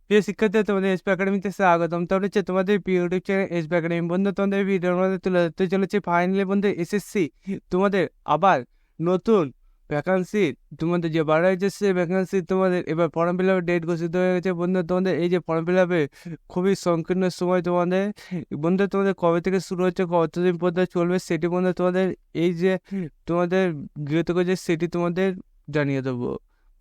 প্রিয় শিক্ষার্থীরা, তোমাদের এসপি একাডেমিতে স্বাগতম। তাহলে হচ্ছে তোমাদের প্রিয় ইউটিউব চ্যানেল এসপি একাডেমি। বন্ধু, তোমাদের ভিডিওর মধ্যে তুলে ধরতে চলেছে ফাইনালি বন্ধু এসএসসি তোমাদের আবার নতুন ভ্যাকান্সি, তোমাদের যে বাড়া হয়েছে সে ভ্যাকান্সি তোমাদের এবার ফর্ম ফিল আপের ডেট ঘোষিত হয়ে গেছে। বন্ধু, তোমাদের এই যে ফর্ম ফিল আপে খুবই সংকীর্ণ সময় তোমাদের, বন্ধু তোমাদের কবে থেকে শুরু হচ্ছে, কতদিন পর্যন্ত চলবে সেটি বন্ধু তোমাদের এই যে তোমাদের গৃহীত করেছে সেটি তোমাদের জানিয়ে দেবো।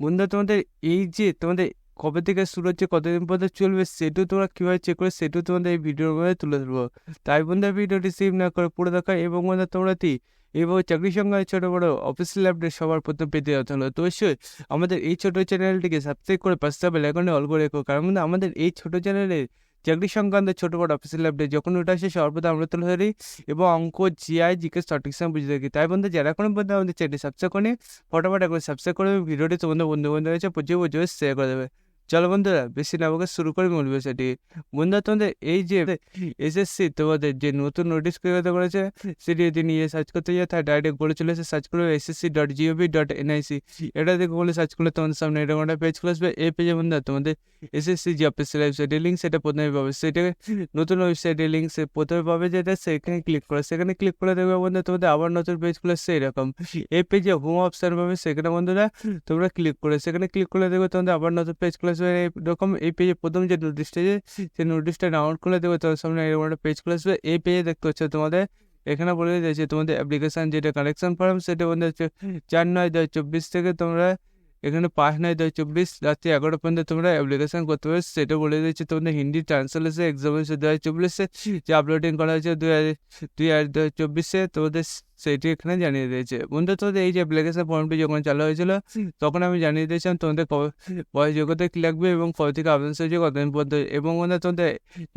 বন্ধু, তোমাদের এই যে তোমাদের কবে থেকে শুরু হচ্ছে, কতদিন পর্যন্ত চলবে, সেটাও তোমরা কীভাবে চেক করে সেটাও তোমাদের এই ভিডিওর মধ্যে তুলে ধরবো। তাই বন্ধু, ভিডিওটি সেভ না করে পুরো দেখা, এবং বন্ধু তোমরা এবং চাকরি সংক্রান্ত ছোটো বড়ো অফিসিয়াল আপডেট সবার প্রথম পেতে যেতে হলো তো অবশ্যই আমাদের এই ছোটো চ্যানেলটিকে সাবস্ক্রাইব করে পাশে বেল আইকনে অল করে রেখো। কারণ বন্ধু, আমাদের এই ছোটো চ্যানেলে চাকরি সংক্রান্ত ছোটো বড়ো অফিসিয়াল আপডেট যখন ওটা আসে সবার প্রথম আমরা তুলে ধরি, এবং অঙ্ক, জিআই, জিকে সঠিক সময় বুঝে থাকি। তাই বন্ধু, যারা কোনো বন্ধু আমাদের চ্যানেলটি সাবস্ক্রাইব করে ফটোফট করে সাবস্ক্রাইব করে ভিডিওটি তোমাদের বন্ধু রয়েছে প্রচুর প্রচুর শেয়ার করে দেবে। চলো বন্ধুরা, বেশি না বকে শুরু করে মূল বিষয়টি। বন্ধুরা, তোমাদের এই যে এসএসসি তোমাদের যে নতুন নোটিশ করেছে সেটি যদি নিয়ে সার্চ করতে যায় তাই ডাইরেক্ট বলে চলে এসে সার্চ করবে ssc.gov.nic। এটা দেখে বলে সার্চ করলে তোমাদের সামনে এরকম একটা পেজ খুলে আসবে। এই পেজে বন্ধুরা তোমাদের এসএসসি যে অফিসিয়াল ওয়েবসাইটের লিঙ্ক সেটা প্রথমে পাবে, সেটা নতুন ওয়েবসাইটের লিঙ্ক সে প্রথমে পাবে, যেটা সেখানে ক্লিক করে দেখবে বন্ধুরা তোমাদের আবার নতুন পেজ খুলে আসছে এরকম। এই পেজে হোম অপশন পাবে, সেখানে বন্ধুরা তোমরা ক্লিক করে দেখবে তোমাদের আবার নতুন পেজ খুলে আসবে এরকম। এই পেজে প্রথম যে নোটিশটা সেই নোটিশটা ডাউনলোড করে দেবে, তোমার সামনে এরকম একটা পেজ খুলে আসবে। এই পেজে দেখতে হচ্ছে তোমাদের এখানে বলে দিয়েছে তোমাদের অ্যাপ্লিকেশন যেটা কালেকশন ফর্ম, সেটা বন্ধু হচ্ছে 4/9/2024 থেকে তোমরা এখানে 5/9/2024 রাত্রি 11টা পর্যন্ত তোমরা অ্যাপ্লিকেশন করতে পারবে। সেটা বলে দিয়েছে তোমাদের হিন্দি ট্রান্সলেশন এক্সামিনেশন 2024 যে আপলোডিং করা হয়েছে 2024 তোমাদের সেটি এখানে জানিয়ে দিয়েছে। বন্ধু, তোমাদের এই যে অ্যাপ্লিকেশন ফর্মটি যখন চালু হয়েছিল তখন আমি জানিয়ে দিয়েছিলাম তোমাদের বয়স যোগ্যতা কি লাগবে এবং কবে থেকে আবেদন হয়েছে কতদিন পর্যন্ত, এবং বন্ধু তোমাদের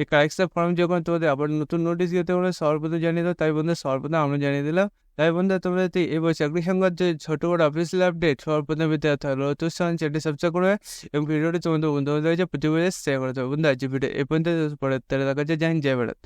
এই কারেকশন ফর্ম যখন তোমাদের আবার নতুন নোটিশ দিতে তোমরা সর্বপ্রথম জানিয়ে দাও, তাই বন্ধু সর্বপ্রথম আমরা জানিয়ে দিলাম। তাই বন্ধু, তোমরা যদি এবার চাকরি সংক্রান্ত যে ছোট বড় অফিসিয়াল আপডেট সবার প্রথমে পেতে হলো তো চ্যানেলটি সাবস্ক্রাইব করবে এবং ভিডিওটি তোমাদের বন্ধু বান্ধব প্রতি শেয়ার করে দেবে। বন্ধু, আজ ভিডিও এই পর্যন্ত পরে দেখা যায়। জয় হিন্দ, জয় ভারত।